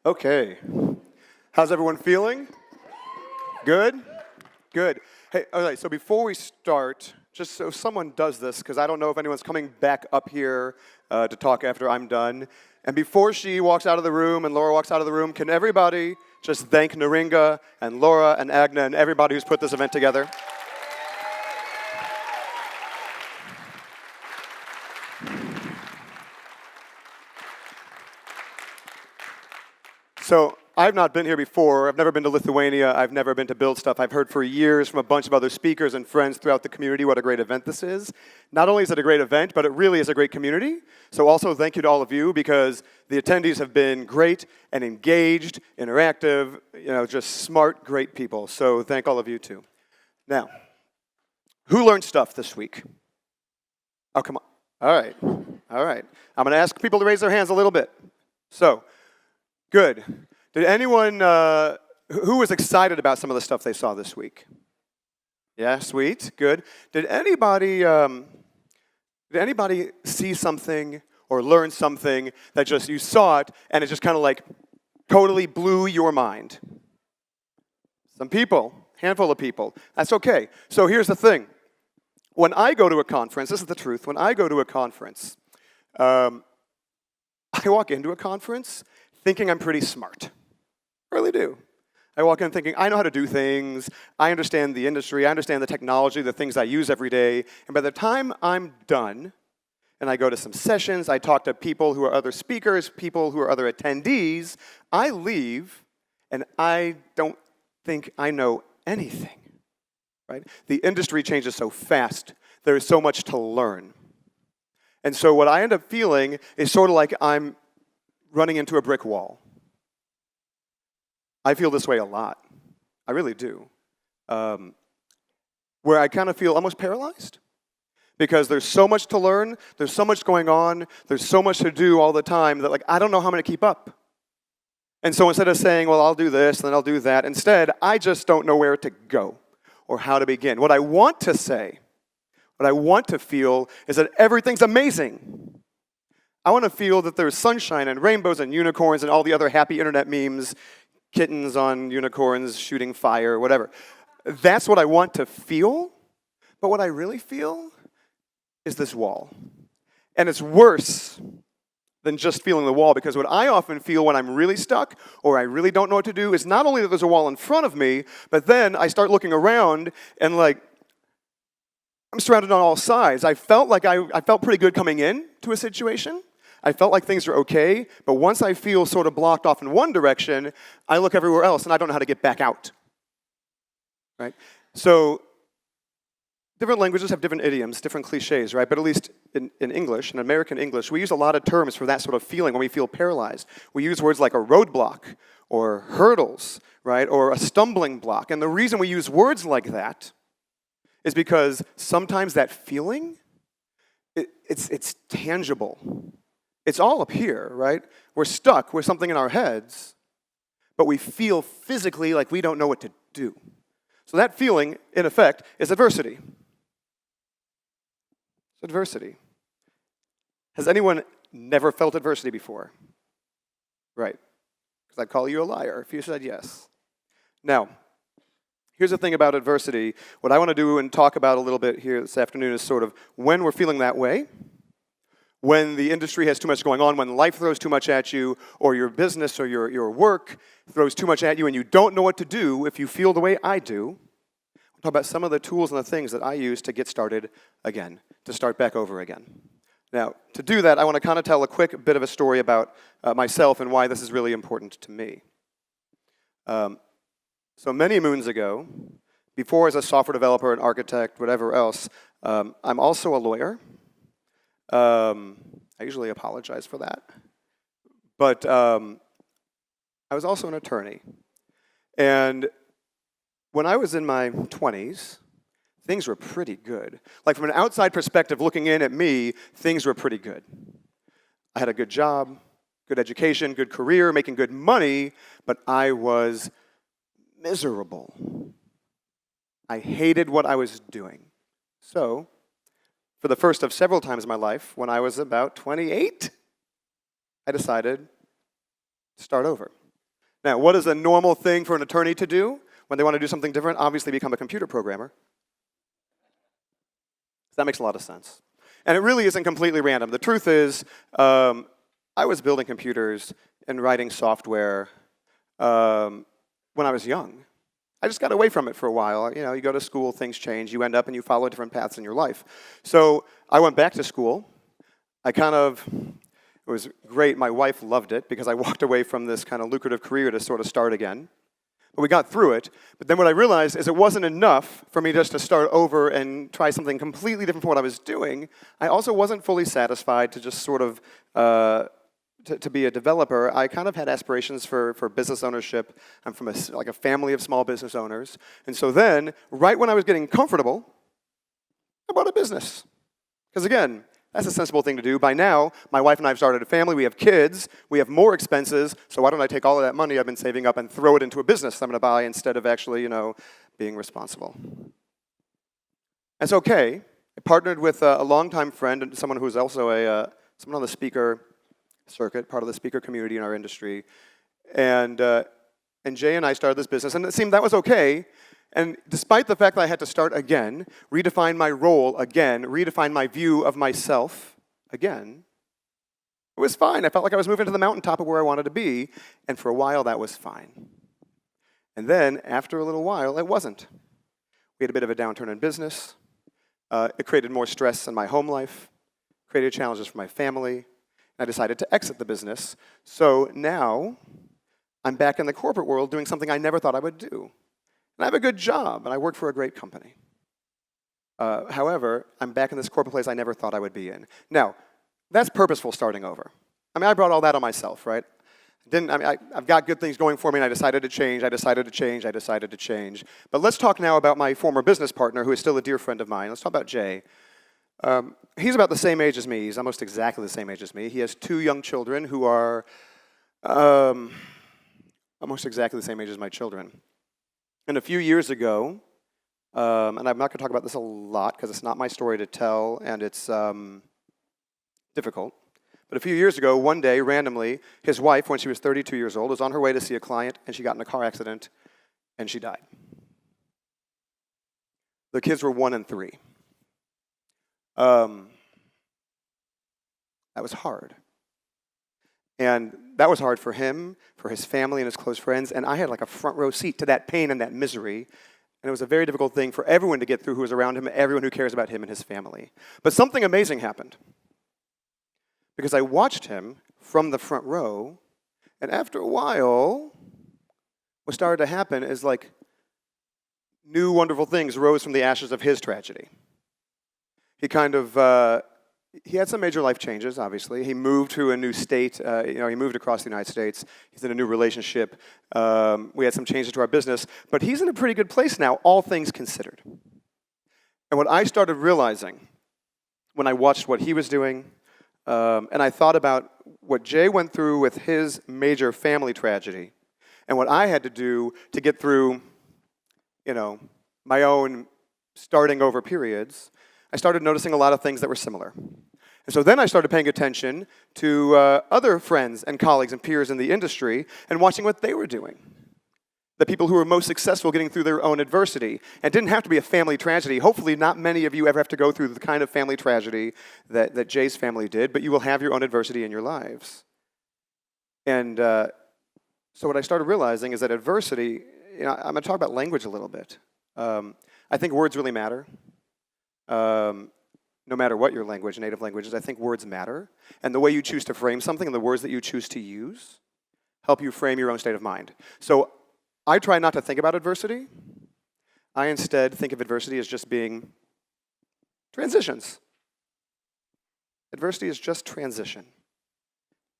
Okay. How's everyone feeling? Good? Good. Hey, all right, so before we start, just so someone does this, because I don't know if anyone's coming back up here to talk after I'm done. And before she walks out of the room and Laura walks out of the room, can everybody just thank Naringa and Laura and Agna and everybody who's put this event together? So I've not been here before. I've never been to Lithuania. I've never been to build stuff. I've heard for years from a bunch of other speakers and friends throughout the community what a great event this is. Not only is it a great event, but it really is a great community. So also thank you to all of you because the attendees have been great and engaged, interactive, just smart, great people. So thank all of you too. Now, who learned stuff this week? Oh, come on. All right. All right. I'm going to ask people to raise their hands a little bit. So, good. Did anyone, who was excited about some of the stuff they saw this week? Yeah, sweet, good. Did anybody see something or learn something that just, you saw it and it just kind of like totally blew your mind? Some people, handful of people, that's okay. So here's the thing. When I go to a conference, this is the truth, when I go to a conference, I walk into a conference thinking I'm pretty smart. I really do. I walk in thinking, I know how to do things, I understand the industry, I understand the technology, the things I use every day, and by the time I'm done, and I go to some sessions, I talk to people who are other speakers, people who are other attendees, I leave, and I don't think I know anything, right? The industry changes so fast, there is so much to learn. And so what I end up feeling is sort of like I'm running into a brick wall. I feel this way a lot. I really do. Where I kind of feel almost paralyzed because there's so much to learn, there's so much going on, there's so much to do all the time that like I don't know how I'm going to keep up. And so instead of saying, well, I'll do this, then I'll do that, instead, I just don't know where to go or how to begin. What I want to say, what I want to feel is that everything's amazing. I want to feel that there's sunshine and rainbows and unicorns and all the other happy internet memes, kittens on unicorns shooting fire, whatever. That's what I want to feel, but what I really feel is this wall. And it's worse than just feeling the wall, because what I often feel when I'm really stuck or I really don't know what to do is not only that there's a wall in front of me, but then I start looking around and like, I'm surrounded on all sides. I felt pretty good coming in to a situation. I felt like things are okay, but once I feel sort of blocked off in one direction, I look everywhere else and I don't know how to get back out, right? So different languages have different idioms, different cliches, right? But at least in English, in American English, we use a lot of terms for that sort of feeling when we feel paralyzed. We use words like a roadblock or hurdles, right? Or a stumbling block. And the reason we use words like that is because sometimes that feeling, it's tangible. It's all up here, right? We're stuck with something in our heads, but we feel physically like we don't know what to do. So that feeling, in effect, is adversity. It's adversity. Has anyone never felt adversity before? Right. Because I'd call you a liar if you said yes. Now, here's the thing about adversity. What I want to do and talk about a little bit here this afternoon is sort of when we're feeling that way, when the industry has too much going on, when life throws too much at you, or your business or your work throws too much at you and you don't know what to do if you feel the way I do. We'll talk about some of the tools and the things that I use to get started again, to start back over again. Now, to do that, I want to kind of tell a quick bit of a story about myself and why this is really important to me. So many moons ago, before as a software developer, an architect, whatever else, I'm also a lawyer. I usually apologize for that. But I was also an attorney. And when I was in my 20s, things were pretty good. Like from an outside perspective, looking in at me, things were pretty good. I had a good job, good education, good career, making good money, but I was miserable. I hated what I was doing. So, for the first of several times in my life, when I was about 28, I decided to start over. Now, what is a normal thing for an attorney to do when they want to do something different? Obviously become a computer programmer. That makes a lot of sense. And it really isn't completely random. The truth is, I was building computers and writing software when I was young. I just got away from it for a while. You know, you go to school, things change, you end up and you follow different paths in your life. So I went back to school. It was great. My wife loved it because I walked away from this kind of lucrative career to sort of start again. But we got through it. But then what I realized is it wasn't enough for me just to start over and try something completely different from what I was doing. I also wasn't fully satisfied to just sort of to be a developer. I kind of had aspirations for business ownership. I'm from a family of small business owners. And so then, right when I was getting comfortable, I bought a business. Because again, that's a sensible thing to do. By now, my wife and I have started a family. We have kids. We have more expenses. So why don't I take all of that money I've been saving up and throw it into a business I'm going to buy instead of actually, being responsible? That's okay. I partnered with a longtime friend and someone who's also someone on the speaker circuit, part of the speaker community in our industry. And Jay and I started this business, and it seemed that was okay. And despite the fact that I had to start again, redefine my role again, redefine my view of myself again, it was fine. I felt like I was moving to the mountaintop of where I wanted to be, and for a while that was fine. And then, after a little while, it wasn't. We had a bit of a downturn in business. It created more stress in my home life, created challenges for my family, and I decided to exit the business. So now, I'm back in the corporate world doing something I never thought I would do. And I have a good job, and I work for a great company. However, I'm back in this corporate place I never thought I would be in. Now, that's purposeful starting over. I mean, I brought all that on myself, right? I've got good things going for me, and I decided to change, I decided to change. But let's talk now about my former business partner, who is still a dear friend of mine. Let's talk about Jay. He's about the same age as me. He's almost exactly the same age as me. He has 2 young children who are almost exactly the same age as my children. And a few years ago, and I'm not going to talk about this a lot because it's not my story to tell and it's difficult, but a few years ago, one day, randomly, his wife, when she was 32 years old, was on her way to see a client and she got in a car accident and she died. The kids were 1 and 3. That was hard. And that was hard for him, for his family and his close friends, and I had like a front row seat to that pain and that misery. And it was a very difficult thing for everyone to get through who was around him, everyone who cares about him and his family. But something amazing happened. Because I watched him from the front row, and after a while, what started to happen is like new wonderful things rose from the ashes of his tragedy. He had some major life changes, obviously. He moved to a new state. He moved across the United States. He's in a new relationship. We had some changes to our business. But he's in a pretty good place now, all things considered. And what I started realizing when I watched what he was doing, and I thought about what Jay went through with his major family tragedy, and what I had to do to get through, my own starting over periods, I started noticing a lot of things that were similar. And so then I started paying attention to other friends and colleagues and peers in the industry and watching what they were doing. The people who were most successful getting through their own adversity. And it didn't have to be a family tragedy. Hopefully not many of you ever have to go through the kind of family tragedy that Jay's family did, but you will have your own adversity in your lives. And so what I started realizing is that adversity, I'm going to talk about language a little bit. I think words really matter. No matter what your language, native language is, I think words matter. And the way you choose to frame something and the words that you choose to use help you frame your own state of mind. So I try not to think about adversity. I instead think of adversity as just being transitions. Adversity is just transition.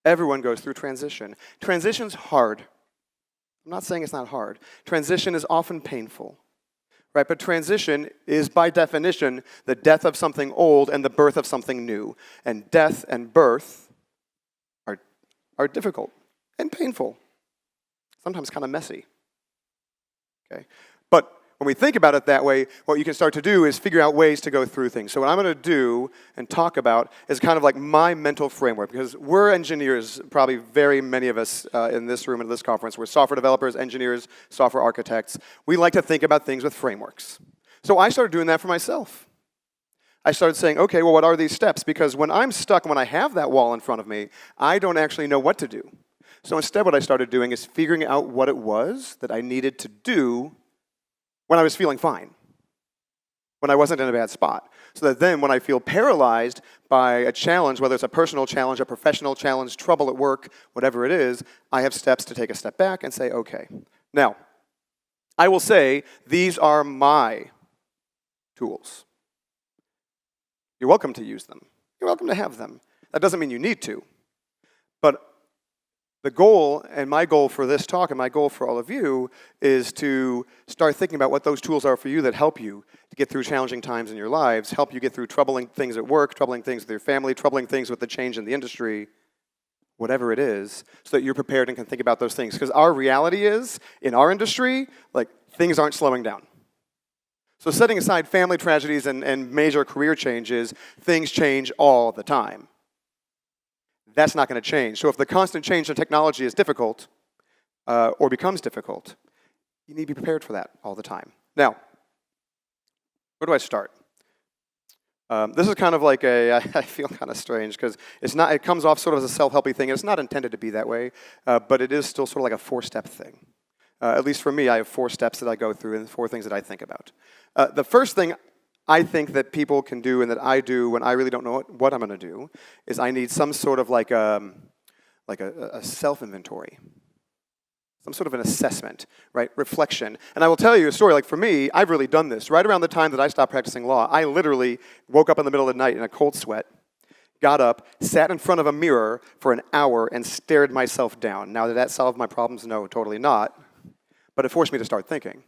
Everyone goes through transition. Transition's hard. I'm not saying it's not hard. Transition is often painful. Right, but transition is, by definition, the death of something old and the birth of something new. And death and birth are difficult and painful, sometimes kind of messy. Okay, but when we think about it that way, what you can start to do is figure out ways to go through things. So what I'm going to do and talk about is kind of like my mental framework, because we're engineers, probably very many of us in this room at this conference, we're software developers, engineers, software architects. We like to think about things with frameworks. So I started doing that for myself. I started saying, okay, well, what are these steps? Because when I'm stuck, when I have that wall in front of me, I don't actually know what to do. So instead what I started doing is figuring out what it was that I needed to do when I was feeling fine, when I wasn't in a bad spot. So that then when I feel paralyzed by a challenge, whether it's a personal challenge, a professional challenge, trouble at work, whatever it is, I have steps to take a step back and say, okay. Now, I will say these are my tools. You're welcome to use them. You're welcome to have them. That doesn't mean you need to. But the goal, and my goal for this talk, and my goal for all of you, is to start thinking about what those tools are for you that help you to get through challenging times in your lives, help you get through troubling things at work, troubling things with your family, troubling things with the change in the industry, whatever it is, so that you're prepared and can think about those things. Because our reality is, in our industry, like, things aren't slowing down. So setting aside family tragedies and major career changes, things change all the time. That's not going to change. So if the constant change in technology is difficult, or becomes difficult, you need to be prepared for that all the time. Now, where do I start? This is kind of like I feel kind of strange, because it comes off sort of as a self-helpy thing, and it's not intended to be that way, but it is still sort of like a four-step thing. At least for me, I have 4 steps that I go through and 4 things that I think about. The first thing I think that people can do and that I do when I really don't know what I'm going to do is I need some sort of like a self-inventory, some sort of an assessment, right? Reflection. And I will tell you a story. Like for me, I've really done this. Right around the time that I stopped practicing law, I literally woke up in the middle of the night in a cold sweat, got up, sat in front of a mirror for an hour, and stared myself down. Now, did that solve my problems? No, totally not. But it forced me to start thinking.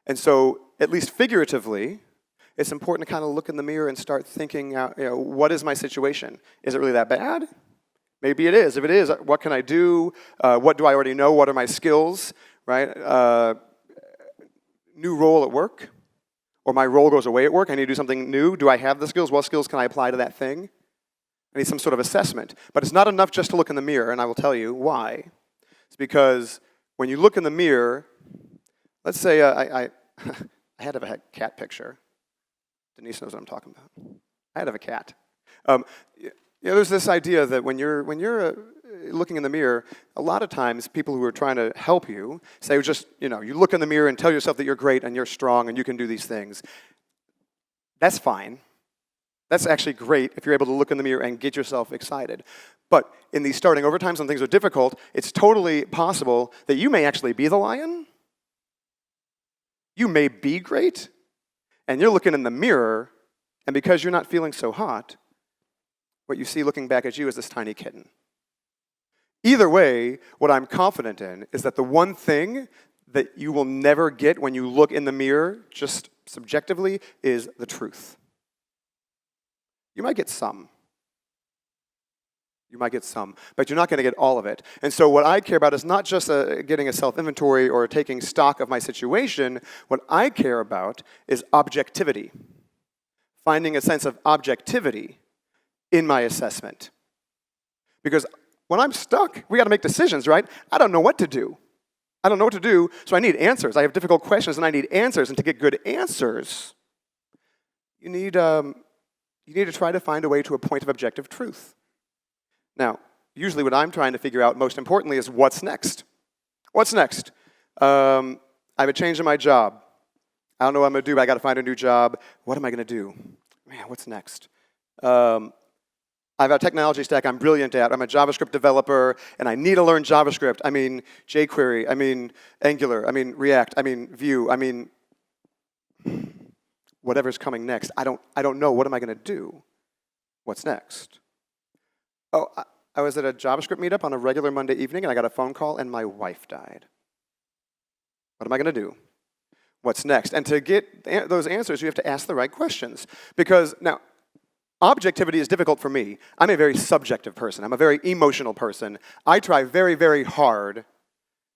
And so, at least figuratively, it's important to kind of look in the mirror and start thinking out, what is my situation? Is it really that bad? Maybe it is. If it is, what can I do? What do I already know? What are my skills, right? New role at work, or my role goes away at work. I need to do something new. Do I have the skills? What skills can I apply to that thing? I need some sort of assessment. But it's not enough just to look in the mirror, and I will tell you why. It's because when you look in the mirror, let's say I had to have a cat picture. Denise knows what I'm talking about. I had to have a cat. There's this idea that when you're looking in the mirror, a lot of times people who are trying to help you say just, you look in the mirror and tell yourself that you're great and you're strong and you can do these things. That's fine. That's actually great if you're able to look in the mirror and get yourself excited. But in these starting over times when things are difficult, it's totally possible that you may actually be the lion. You may be great, and you're looking in the mirror, and because you're not feeling so hot, what you see looking back at you is this tiny kitten. Either way, what I'm confident in is that the one thing that you will never get when you look in the mirror, just subjectively, is the truth. You might get some. You might get some, but you're not going to get all of it. And so what I care about is not just getting a self-inventory or taking stock of my situation. What I care about is objectivity, finding a sense of objectivity in my assessment. Because when I'm stuck, we got to make decisions, right? I don't know what to do. I don't know what to do, so I need answers. I have difficult questions, and I need answers. And to get good answers, you need to try to find a way to a point of objective truth. Now, usually what I'm trying to figure out most importantly is what's next. What's next? I have a change in my job. I don't know what I'm going to do, but I got to find a new job. What am I going to do? Man, what's next? I have a technology stack I'm brilliant at. I'm a JavaScript developer, and I need to learn JavaScript. I mean jQuery. I mean Angular. I mean React. I mean Vue. I mean whatever's coming next. I don't know. What am I going to do? What's next? Oh, I was at a JavaScript meetup on a regular Monday evening, and I got a phone call, and my wife died. What am I going to do? What's next? And to get those answers, you have to ask the right questions. Because, now, objectivity is difficult for me. I'm a very subjective person. I'm a very emotional person. I try very, very hard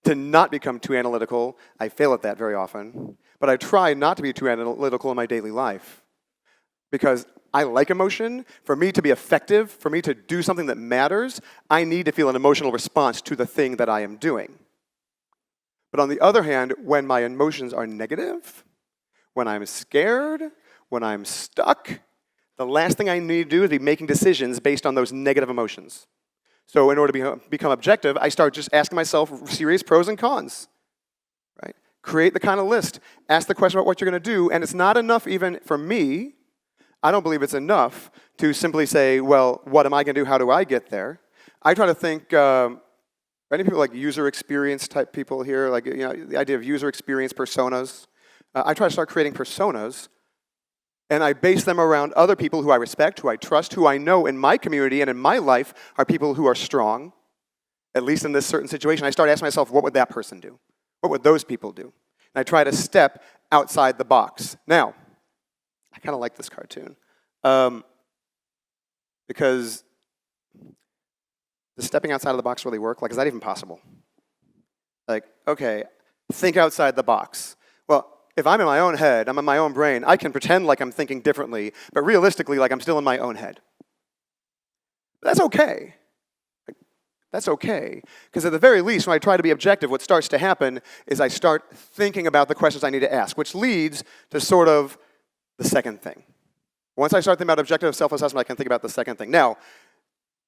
to not become too analytical. I fail at that very often. But I try not to be too analytical in my daily life. Because I like emotion. For me to be effective, for me to do something that matters, I need to feel an emotional response to the thing that I am doing. But on the other hand, when my emotions are negative, when I'm scared, when I'm stuck, the last thing I need to do is be making decisions based on those negative emotions. So in order to become objective, I start just asking myself serious pros and cons. Right? Create the kind of list. Ask the question about what you're going to do. And it's not enough even for me. I don't believe it's enough to simply say, well, what am I going to do? How do I get there? I try to think, any people like user experience type people here, like the idea of user experience personas. I try to start creating personas, and I base them around other people who I respect, who I trust, who I know in my community and in my life are people who are strong, at least in this certain situation. I start asking myself, what would that person do? What would those people do? And I try to step outside the box. Now, I kind of like this cartoon because does stepping outside of the box really work? Like, is that even possible? Like, okay, think outside the box. Well, if I'm in my own head, I'm in my own brain, I can pretend like I'm thinking differently, but realistically, like I'm still in my own head. But that's okay. That's okay. Because at the very least, when I try to be objective, what starts to happen is I start thinking about the questions I need to ask, which leads to sort of the second thing. Once I start thinking about objective self-assessment, I can think about the second thing. Now,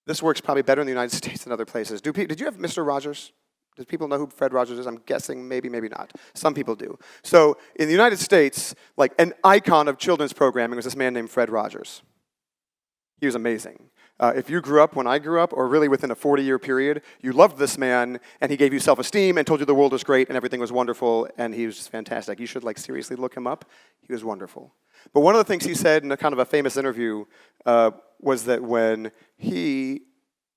this works probably better in the United States than other places. Did you have Mr. Rogers? Do people know who Fred Rogers is? I'm guessing maybe, maybe not. Some people do. So in the United States, like an icon of children's programming was this man named Fred Rogers. He was amazing. If you grew up when I grew up, or really within a 40-year period, you loved this man, and he gave you self-esteem and told you the world was great and everything was wonderful, and he was just fantastic. You should like seriously look him up. He was wonderful. But one of the things he said in a kind of a famous interview was that when he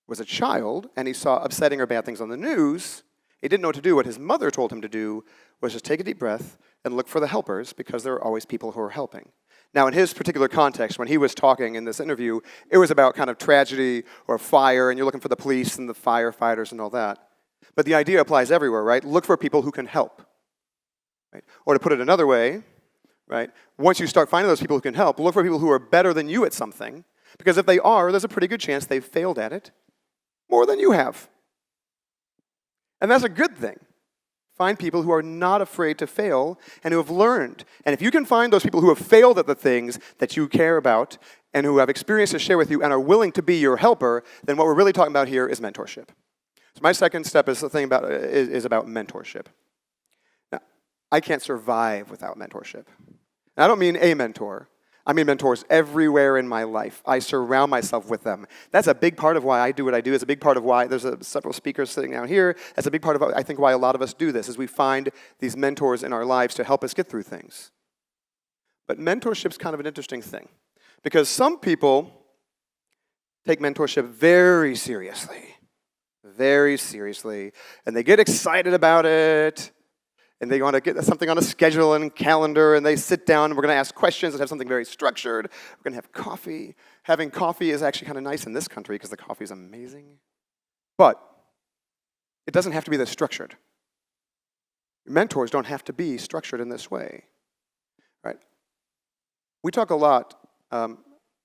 was a child and he saw upsetting or bad things on the news, he didn't know what to do. What his mother told him to do was just take a deep breath and look for the helpers, because there are always people who are helping. Now, in his particular context, when he was talking in this interview, it was about kind of tragedy or fire, and you're looking for the police and the firefighters and all that. But the idea applies everywhere, right? Look for people who can help. Right? Or to put it another way, right? Once you start finding those people who can help, look for people who are better than you at something, because if they are, there's a pretty good chance they've failed at it more than you have. And that's a good thing. Find people who are not afraid to fail and who have learned. And if you can find those people who have failed at the things that you care about and who have experience to share with you and are willing to be your helper, then what we're really talking about here is mentorship. So my second step is about mentorship. Now, I can't survive without mentorship. And I don't mean a mentor. I mean mentors everywhere in my life. I surround myself with them. That's a big part of why I do what I do. It's a big part of why there's several speakers sitting down here. That's a big part of, I think, why a lot of us do this, is we find these mentors in our lives to help us get through things. But mentorship's kind of an interesting thing, because some people take mentorship very seriously, and they get excited about it, and they want to get something on a schedule and calendar, and they sit down, and we're going to ask questions and have something very structured. We're going to have coffee. Having coffee is actually kind of nice in this country because the coffee is amazing. But it doesn't have to be this structured. Mentors don't have to be structured in this way. Right? We talk a lot, I know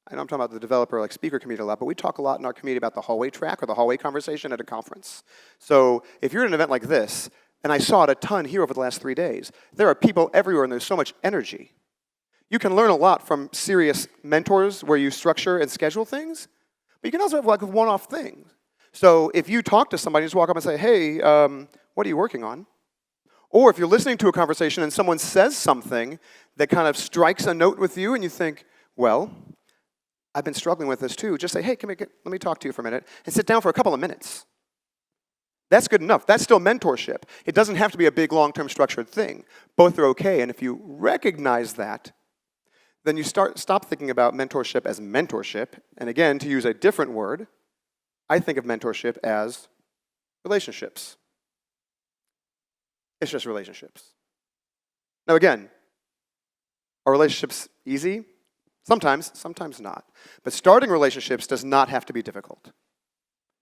I'm talking about the developer, like speaker community a lot, but we talk a lot in our community about the hallway track or the hallway conversation at a conference. So if you're at an event like this, and I saw it a ton here over the last 3 days, there are people everywhere and there's so much energy. You can learn a lot from serious mentors where you structure and schedule things, but you can also have like one-off things. So if you talk to somebody, just walk up and say, hey, what are you working on? Or if you're listening to a conversation and someone says something that kind of strikes a note with you and you think, well, I've been struggling with this too, just say, hey, let me talk to you for a minute, and sit down for a couple of minutes. That's good enough. That's still mentorship. It doesn't have to be a big, long-term structured thing. Both are okay, and if you recognize that, then you stop thinking about mentorship as mentorship. And again, to use a different word, I think of mentorship as relationships. It's just relationships. Now again, are relationships easy? Sometimes not. But starting relationships does not have to be difficult.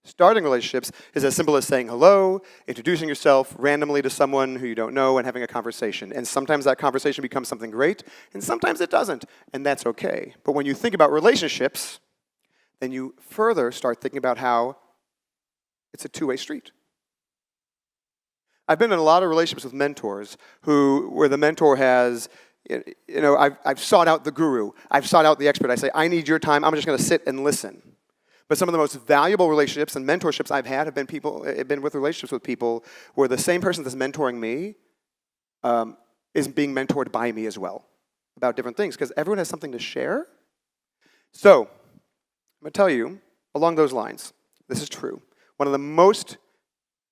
Starting relationships is as simple as saying hello, introducing yourself randomly to someone who you don't know, and having a conversation. And sometimes that conversation becomes something great, and sometimes it doesn't, and that's okay. But when you think about relationships, then you further start thinking about how it's a two-way street. I've been in a lot of relationships with mentors where the mentor has, I've sought out the guru, I've sought out the expert. I say, I need your time, I'm just going to sit and listen. But some of the most valuable relationships and mentorships I've had have been with relationships with people where the same person that's mentoring me is being mentored by me as well about different things, because everyone has something to share. So, I'm going to tell you, along those lines, this is true. One of the most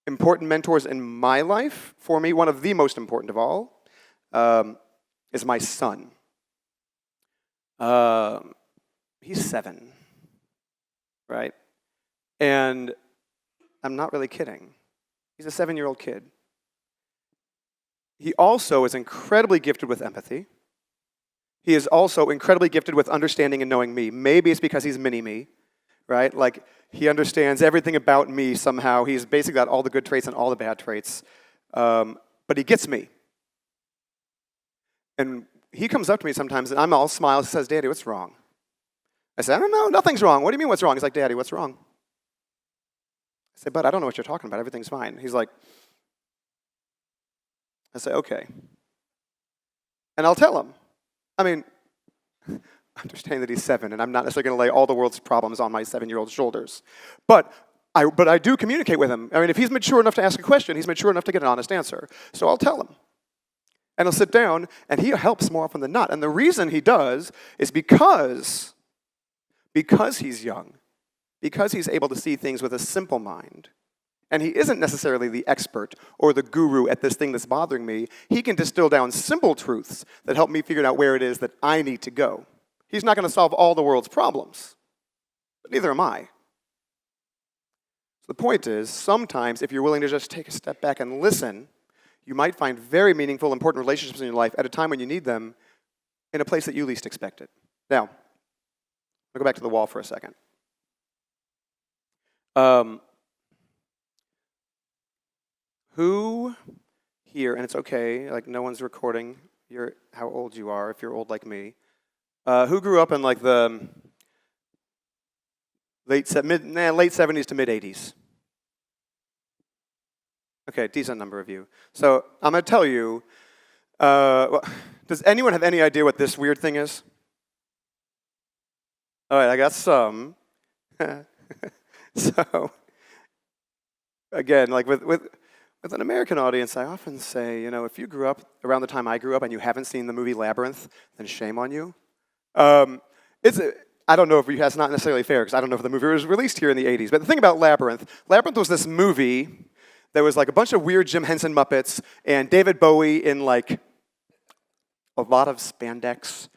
important mentors in my life, for me, one of the most important of all, is my son. He's 7. Right? And I'm not really kidding. He's a 7-year-old kid. He also is incredibly gifted with empathy. He is also incredibly gifted with understanding and knowing me. Maybe it's because he's mini-me, right? Like, he understands everything about me somehow. He's basically got all the good traits and all the bad traits. But he gets me. And he comes up to me sometimes, and I'm all smiles. He says, Daddy, what's wrong? I said, I don't know, nothing's wrong. What do you mean what's wrong? He's like, Daddy, what's wrong? I said, Bud, I don't know what you're talking about. Everything's fine. He's like, I say, okay. And I'll tell him. I mean, understanding that he's 7, and I'm not necessarily going to lay all the world's problems on my 7-year-old's shoulders. But I do communicate with him. I mean, if he's mature enough to ask a question, he's mature enough to get an honest answer. So I'll tell him. And he'll sit down, and he helps more often than not. And the reason he does is because he's young, because he's able to see things with a simple mind, and he isn't necessarily the expert or the guru at this thing that's bothering me, he can distill down simple truths that help me figure out where it is that I need to go. He's not going to solve all the world's problems, but neither am I. So the point is, sometimes if you're willing to just take a step back and listen, you might find very meaningful, important relationships in your life at a time when you need them in a place that you least expect it. Now, I'll go back to the wall for a second. Who here, and it's okay, like no one's recording how old you are, if you're old like me, who grew up in like the late 70s to mid 80s? Okay, decent number of you. So I'm going to tell you, does anyone have any idea what this weird thing is? All right, I got some. So, again, like with an American audience, I often say, if you grew up around the time I grew up and you haven't seen the movie Labyrinth, then shame on you. I don't know if that's not necessarily fair, because I don't know if the movie was released here in the 80s. But the thing about Labyrinth was this movie that was like a bunch of weird Jim Henson Muppets and David Bowie in like a lot of spandex.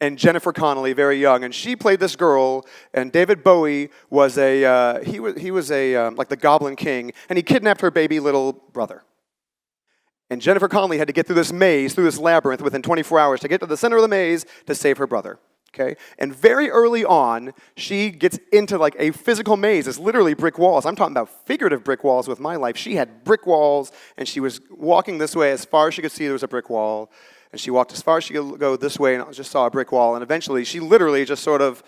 And Jennifer Connelly, very young, and she played this girl. And David Bowie was like the Goblin King, and he kidnapped her baby little brother. And Jennifer Connelly had to get through this maze, through this labyrinth, within 24 hours to get to the center of the maze to save her brother. Okay, and very early on, she gets into like a physical maze. It's literally brick walls. I'm talking about figurative brick walls with my life. She had brick walls, and she was walking this way as far as she could see. There was a brick wall. And she walked as far as she could go this way and just saw a brick wall. And eventually, she literally just sort of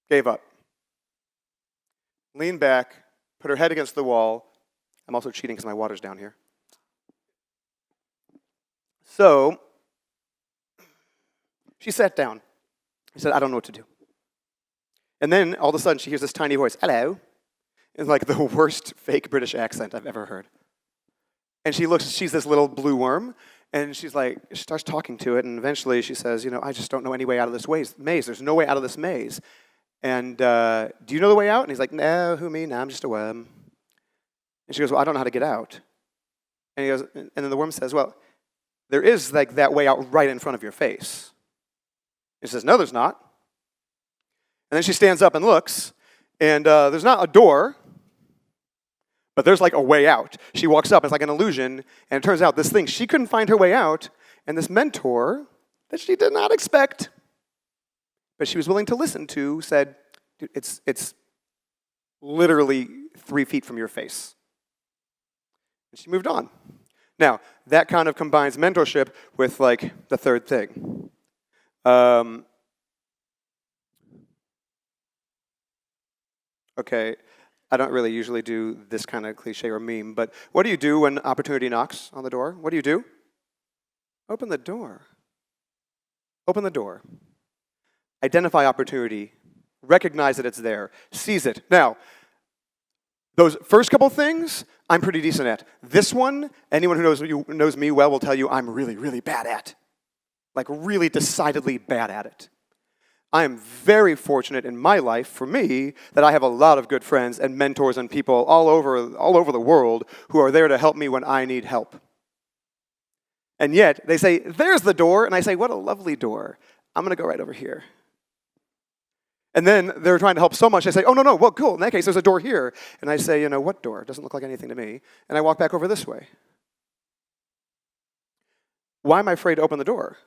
gave up. Leaned back, put her head against the wall. I'm also cheating because my water's down here. So, she sat down. She said, I don't know what to do. And then, all of a sudden, she hears this tiny voice, hello, in like the worst fake British accent I've ever heard. And she looks, she's this little blue worm, and she starts talking to it, and eventually she says, I just don't know any way out of this maze. There's no way out of this maze. And do you know the way out? And he's like, no, who me? No, I'm just a worm. And she goes, well, I don't know how to get out. And he goes, and then the worm says, well, there is like that way out right in front of your face. And she says, no, there's not. And then she stands up and looks, and there's not a door, but there's like a way out. She walks up, it's like an illusion, and it turns out this thing, she couldn't find her way out, and this mentor that she did not expect, but she was willing to listen to, said, Dude, it's literally 3 feet from your face. And she moved on. Now, that kind of combines mentorship with like the third thing. Okay, I don't really usually do this kind of cliche or meme, but what do you do when opportunity knocks on the door? What do you do? Open the door. Open the door. Identify opportunity. Recognize that it's there. Seize it. Now, those first couple things, I'm pretty decent at. This one, anyone who knows me well will tell you I'm really, really bad at. Like really decidedly bad at it. I am very fortunate in my life, for me, that I have a lot of good friends and mentors and people all over the world who are there to help me when I need help. And yet, they say, there's the door, and I say, what a lovely door. I'm going to go right over here. And then they're trying to help so much, I say, oh, no, well, cool, in that case, there's a door here. And I say, what door? It doesn't look like anything to me. And I walk back over this way. Why am I afraid to open the door?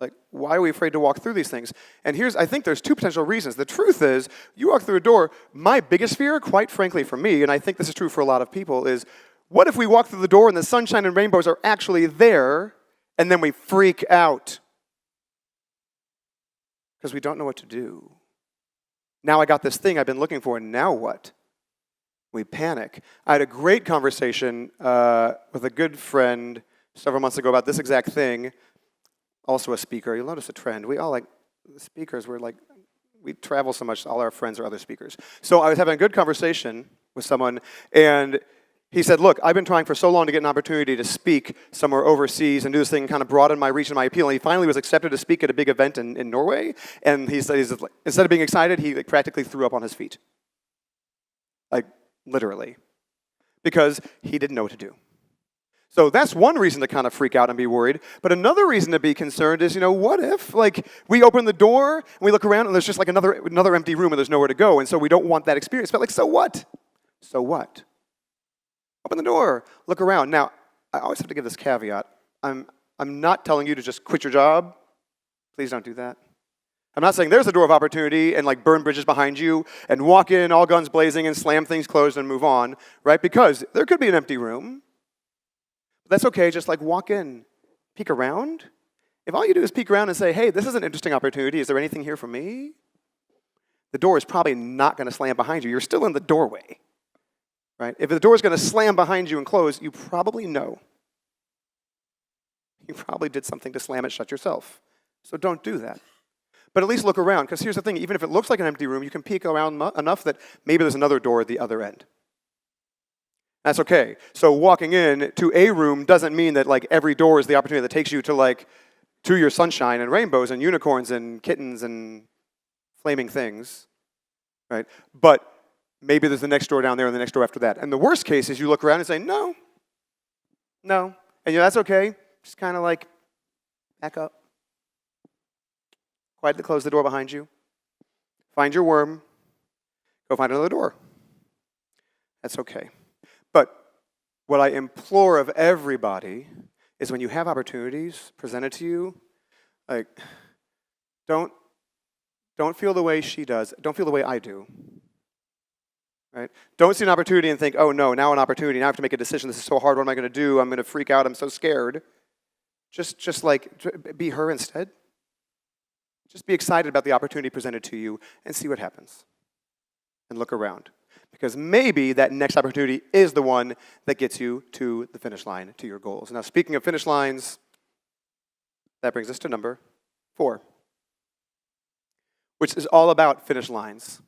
Like, why are we afraid to walk through these things? And I think there's 2 potential reasons. The truth is, you walk through a door, my biggest fear, quite frankly for me, and I think this is true for a lot of people, is what if we walk through the door and the sunshine and rainbows are actually there, and then we freak out? Because we don't know what to do. Now I got this thing I've been looking for, and now what? We panic. I had a great conversation with a good friend several months ago about this exact thing. Also a speaker. You'll notice a trend. We all speakers. We travel so much, all our friends are other speakers. So I was having a good conversation with someone, and he said, look, I've been trying for so long to get an opportunity to speak somewhere overseas and do this thing, kind of broaden my reach and my appeal. And he finally was accepted to speak at a big event in Norway. And he said, instead of being excited, he practically threw up on his feet. Like, literally. Because he didn't know what to do. So that's one reason to kind of freak out and be worried. But another reason to be concerned is, what if, we open the door and we look around and there's just another empty room and there's nowhere to go. And so we don't want that experience. But so what? So what? Open the door, look around. Now, I always have to give this caveat. I'm not telling you to just quit your job. Please don't do that. I'm not saying there's a door of opportunity and burn bridges behind you and walk in all guns blazing and slam things closed and move on, right? Because there could be an empty room. That's okay, just walk in, peek around. If all you do is peek around and say, hey, this is an interesting opportunity, is there anything here for me? The door is probably not going to slam behind you. You're still in the doorway. Right? If the door is going to slam behind you and close, you probably know. You probably did something to slam it shut yourself. So don't do that. But at least look around, because here's the thing, even if it looks like an empty room, you can peek around enough that maybe there's another door at the other end. That's okay. So walking in to a room doesn't mean that every door is the opportunity that takes you to your sunshine and rainbows and unicorns and kittens and flaming things. Right? But maybe there's the next door down there and the next door after that. And the worst case is you look around and say, no. And that's okay. Just kind of back up. Quietly close the door behind you. Find your worm. Go find another door. That's okay. But what I implore of everybody is when you have opportunities presented to you, don't feel the way she does. Don't feel the way I do. Right? Don't see an opportunity and think, oh no, now an opportunity, now I have to make a decision, this is so hard, what am I going to do? I'm going to freak out, I'm so scared. Just be her instead. Just be excited about the opportunity presented to you and see what happens. And look around. Because maybe that next opportunity is the one that gets you to the finish line, to your goals. Now speaking of finish lines, that brings us to number 4, which is all about finish lines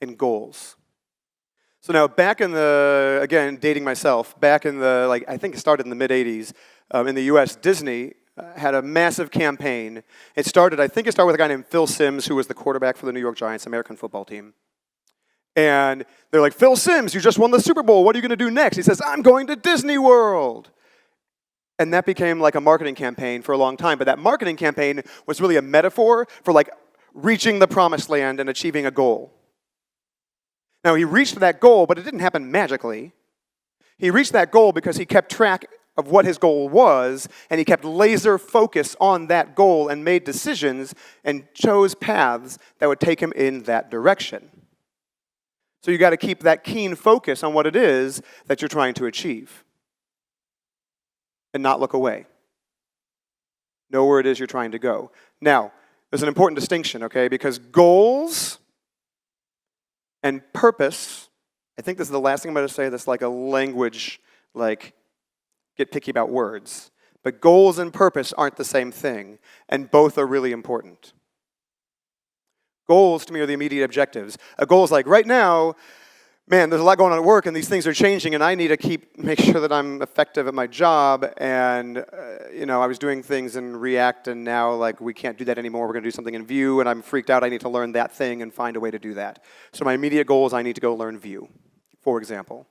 and goals. So now back in again, dating myself, back in I think it started in the mid-'80s, in the US, Disney had a massive campaign. I think it started with a guy named Phil Simms, who was the quarterback for the New York Giants, American football team. And they're like, Phil Simms, you just won the Super Bowl, what are you going to do next? He says, I'm going to Disney World. And that became a marketing campaign for a long time, but that marketing campaign was really a metaphor for reaching the promised land and achieving a goal. Now, he reached that goal, but it didn't happen magically. He reached that goal because he kept track of what his goal was, and he kept laser focus on that goal and made decisions and chose paths that would take him in that direction. So you got to keep that keen focus on what it is that you're trying to achieve and not look away. Know where it is you're trying to go. Now, there's an important distinction, okay? Because goals and purpose, I think this is the last thing I'm going to say that's like a language, like, get picky about words. But goals and purpose aren't the same thing, and both are really important. Goals, to me, are the immediate objectives. A goal is like, right now, man, there's a lot going on at work, and these things are changing, and I need to make sure that I'm effective at my job, and, I was doing things in React, and now, like, we can't do that anymore. We're going to do something in Vue, and I'm freaked out. I need to learn that thing and find a way to do that. So my immediate goal is I need to go learn Vue, for example.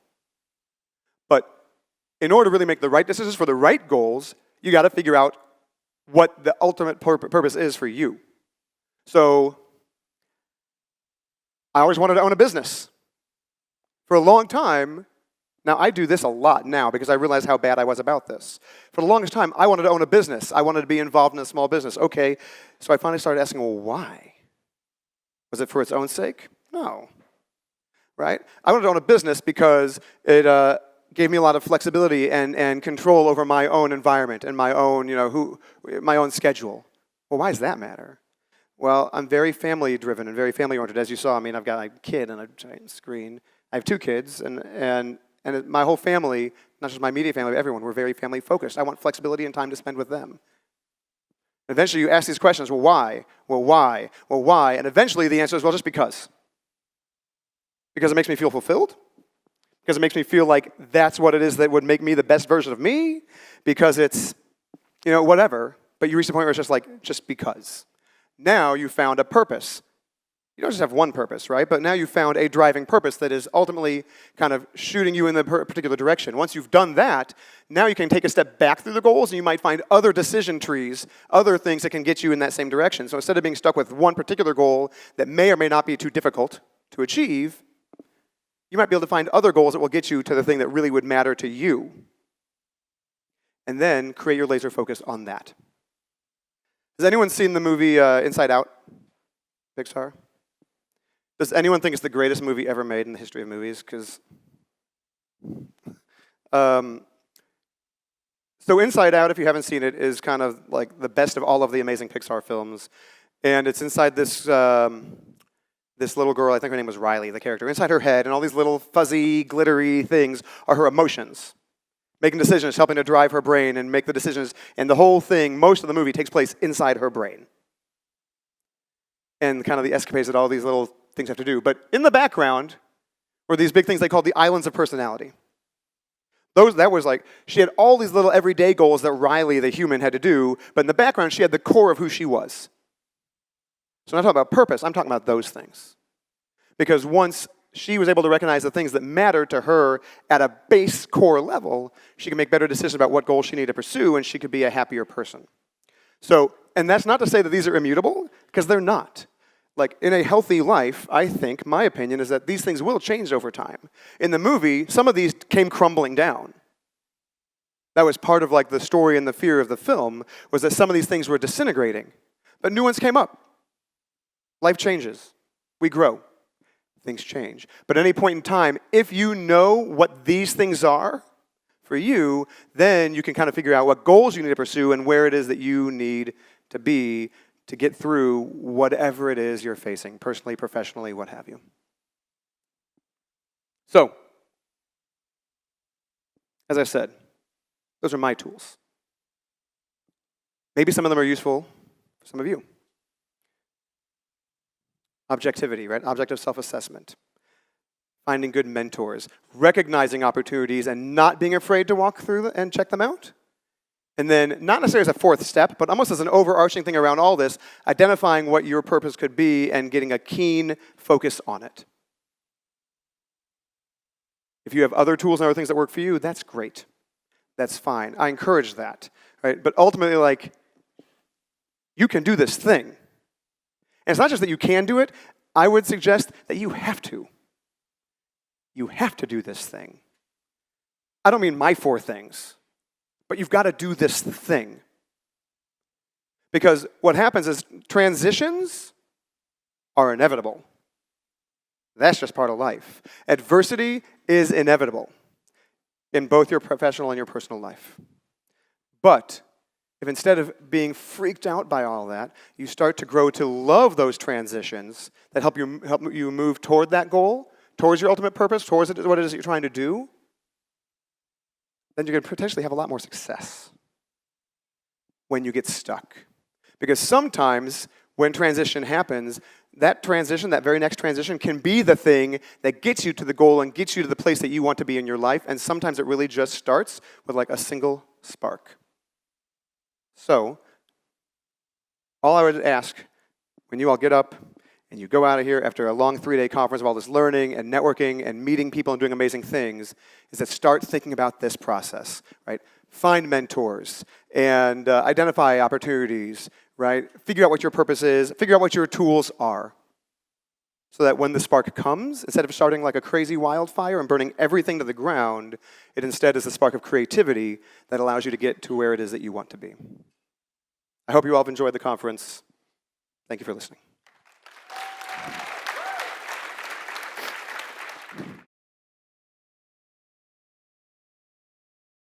But in order to really make the right decisions for the right goals, you got to figure out what the ultimate purpose is for you. So I always wanted to own a business. For a long time, now I do this a lot now because I realize how bad I was about this. For the longest time, I wanted to own a business. I wanted to be involved in a small business. Okay, so I finally started asking, well, why? Was it for its own sake? No, right? I wanted to own a business because it gave me a lot of flexibility and control over my own environment and my own, my own schedule. Well, why does that matter? Well, I'm very family-driven and very family-oriented. As you saw, I've got a kid on a giant screen. I have 2 kids, and my whole family, not just my immediate family, but everyone, we're very family-focused. I want flexibility and time to spend with them. Eventually, you ask these questions, well, why? Well, why? Well, why? And eventually, the answer is, well, just because. Because it makes me feel fulfilled. Because it makes me feel like that's what it is that would make me the best version of me. Because it's, whatever. But you reach the point where it's just like, just because. Now you found a purpose. You don't just have one purpose, right? But now you found a driving purpose that is ultimately kind of shooting you in the particular direction. Once you've done that, now you can take a step back through the goals, and you might find other decision trees, other things that can get you in that same direction. So instead of being stuck with one particular goal that may or may not be too difficult to achieve, you might be able to find other goals that will get you to the thing that really would matter to you. And then create your laser focus on that. Has anyone seen the movie Inside Out? Pixar? Does anyone think it's the greatest movie ever made in the history of movies? Because, so Inside Out, if you haven't seen it, is kind of like the best of all of the amazing Pixar films, and it's inside this this little girl. I think her name was Riley, the character. Inside her head, and all these little fuzzy, glittery things are her emotions, making decisions, helping to drive her brain and make the decisions. And the whole thing, most of the movie, takes place inside her brain, and kind of the escapades that all these little things have to do. But in the background were these big things they called the islands of personality. That was like, she had all these little everyday goals that Riley, the human, had to do, but in the background, she had the core of who she was. So I'm not talking about purpose, I'm talking about those things. Because once she was able to recognize the things that mattered to her at a base core level, she could make better decisions about what goals she needed to pursue, and she could be a happier person. So, and that's not to say that these are immutable, because they're not. Like, in a healthy life, I think, my opinion is that these things will change over time. In the movie, some of these came crumbling down. That was part of like the story and the fear of the film, was that some of these things were disintegrating. But new ones came up. Life changes. We grow. Things change. But at any point in time, if you know what these things are for you, then you can kind of figure out what goals you need to pursue and where it is that you need to be to get through whatever it is you're facing, personally, professionally, what have you. So, as I said, those are my tools. Maybe some of them are useful for some of you. Objectivity, right? Objective self-assessment. Finding good mentors. Recognizing opportunities and not being afraid to walk through and check them out. And then, not necessarily as a fourth step, but almost as an overarching thing around all this, identifying what your purpose could be and getting a keen focus on it. If you have other tools and other things that work for you, that's great. That's fine. I encourage that. Right? But ultimately, like, you can do this thing. And it's not just that you can do it, I would suggest that you have to. You have to do this thing. I don't mean my 4 things. But you've got to do this thing. Because what happens is transitions are inevitable. That's just part of life. Adversity is inevitable in both your professional and your personal life. But if instead of being freaked out by all that, you start to grow to love those transitions that help you move toward that goal, towards your ultimate purpose, towards what it is that you're trying to do, then you're going to potentially have a lot more success when you get stuck. Because sometimes when transition happens, that transition, that very next transition, can be the thing that gets you to the goal and gets you to the place that you want to be in your life, and sometimes it really just starts with like a single spark. So, all I would ask when you all get up and you go out of here after a long 3-day conference of all this learning and networking and meeting people and doing amazing things is that start thinking about this process, right? Find mentors and identify opportunities, right? Figure out what your purpose is, figure out what your tools are. So that when the spark comes, instead of starting like a crazy wildfire and burning everything to the ground, it instead is the spark of creativity that allows you to get to where it is that you want to be. I hope you all have enjoyed the conference. Thank you for listening.